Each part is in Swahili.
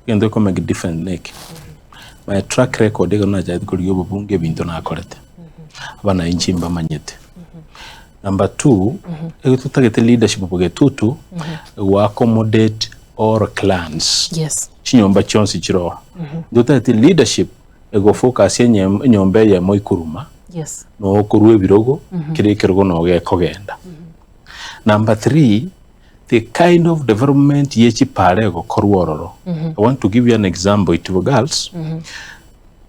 Gendo ko make different neck. My track record ego na jadi kuri yobo bunge bintu na akorete. Abana inchimba manyete. Number 2, ego tutagete leadership bugetutu wa accommodate all clans. Yes. Chinyomba chonsi chiro. Tutagete leadership ego focus nyombe ya moikuruma. Yes. No kuruwe birogo kirekergo no ge kogenda. Number 3, the kind of development yechi pare go korwororo. I want to give you an example to girls.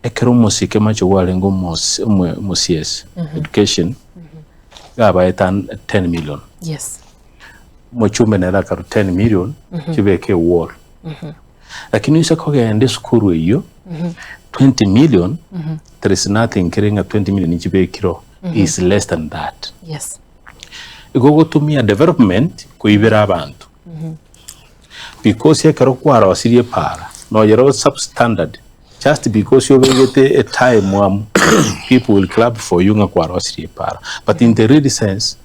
Ekero musike macho wale ngo mosies education gaba etan 10 million. Yes. Mochume nera karu 10 million chibeke wall. Lakini isa kogende skuru iyo 20 million there is nothing kirenga 20 million chibekiro is less than that. Yes. Igogo tumia development kuibera abantu because yakaro kwara wasirie para no yero substandard just because you get a time people will clap for you ngakwara wasirie para, but in the real sense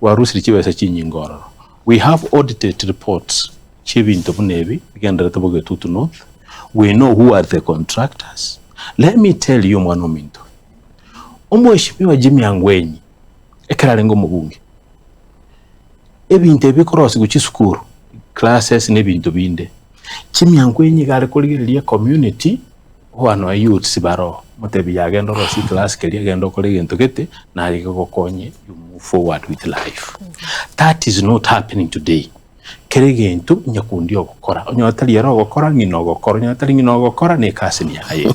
warusiri chibesa chinyingoro. We have audited reports chibinto bunebi bigenda toboge tutu north. We know who are the contractors. Let me tell you mwana minto omweshimiwa Jimmy Angwenyi ekaralengo mubunge ebintu ebikorosi kuchisukuru classes nebintu binde Jimmy Angwenyi gale kuligiria community wano youth sibaro mutebi yagendo rosi class kali agendo kolegento gete na alikokonye you move forward with life. That is not happening today. Keregento nyakundi ogokora onyatali yaro ogokora ngino ogokora nyatali ngino ogokora ne kasini haye.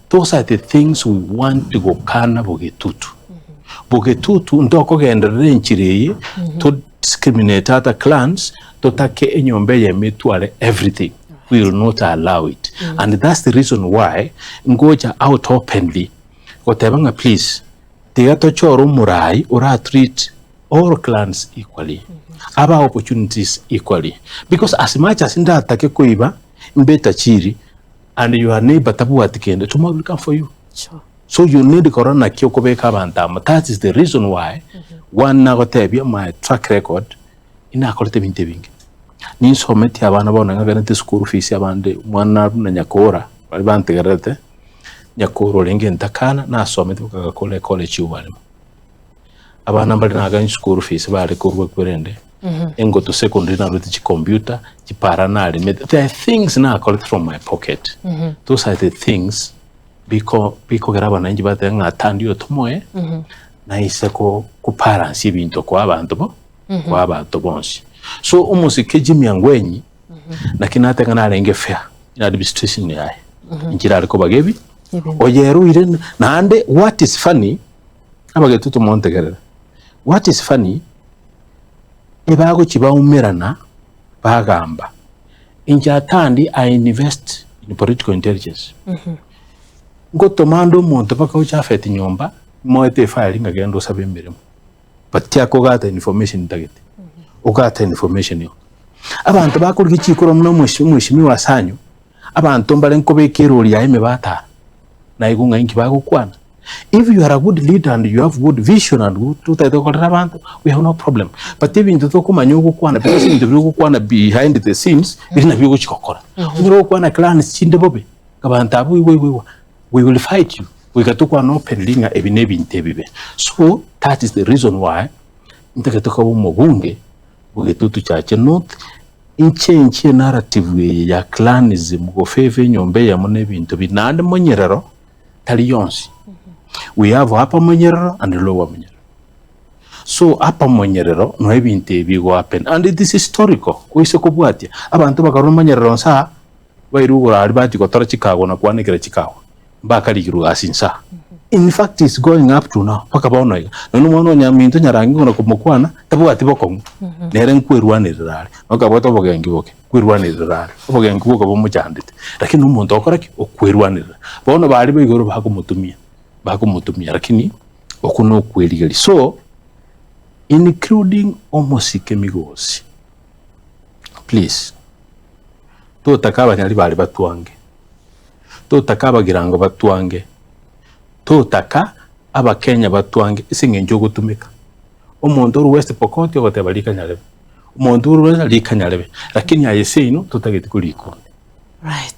Those are the things we want to go kana bogetutu. Bogetutu ndoko gendere nchireye to discriminate other clans to take enyombe ye metwale everything. We will not allow it. And that's the reason why ngoja out openly whatever please tegato choro murai ora treat all clans equally. Aba opportunities equally. Because as much as nda atake kuiba mbeta chiri and your neighbor tabu atikende tomorrow will come for you. Sure. So you need corona kyokobeka bantama. That is the reason why one nagotebia my track record ina akolete binte bingi. Ni someti abana bona ngagane school fees abande mwana na nyakora bali bantegerete nyakoro lenge ntakana na someti bakakole college ubale. Abana bali nagane school fees bali kurwe kwerende. Engo to secondary na ruti computer chipara na ali. There are things na collect from my pocket. Those are the things biko garaba na njibate nga Atandi otomoe na iseko ku parents ibinto kwa abantu bo kwa abantu bonsi. So umusike Jimmy Angwenyi na kinate ngana lenge fair in administration yae njira aliko bagebi oyeru ire na ande. What is funny abagetutu montegerera, what is funny ebago chiba umerana bagamba inja Atandi I invest in political intelligence. Ngo tomando monto paka uchafeti nyomba moete filing agendo sabe mirimo but yako gata information tagete ugata information yo abantu bakurya chikoro mno mwishimi wasanyu abantu mbale nkobekero lya ime bata na igunga inki bagukwana. If you are a good leader and you have good vision and good to abantu, we have no problem. But if you don't come and you kwana because you do kwana behind the scenes birina byo chikokora ungiro kwana clans chinde bobe kabantabu we will fight you. We got to go an open linga ebinebi intebibe. So that is the reason why ntakatoka mubunge bugetutu chache not inchenche narrative ya clanism go feve nyombe ya mone bintu binande monyerero tali yonsi. We have upper monyerero and lower monyerero. So upper monyerero no ebinte bigo happen and it is historical. Kuise kubwatia abantu bakaron monyerero sa bairugura alibati ko Chicago na kwanekera Chicago. In fact, it's going up to now. Paka baona iga. Nunu mwana nyaminto nyarangi kuna kumukwana tabu atiboko. Neren kwirwane rare. Noka boto bogengi boke. Kwirwane rare. Bogengi boke bomujandite. Lakini umuntu okoraki okwirwane. Baona bali bigoro bakumutumia. Bakumutumia lakini okuno kweligali. So including omosike migosi. Please. To takaba nyali bali batuange. Tutaka abagirango batwange, tutaka abakenya batwange isinge njogo tumika. Omuntu uru West Pokot yogote balika nyarebe, omuntu uru wese alika nyarebe, lakini ayese ino tutageti kulikonde. Right.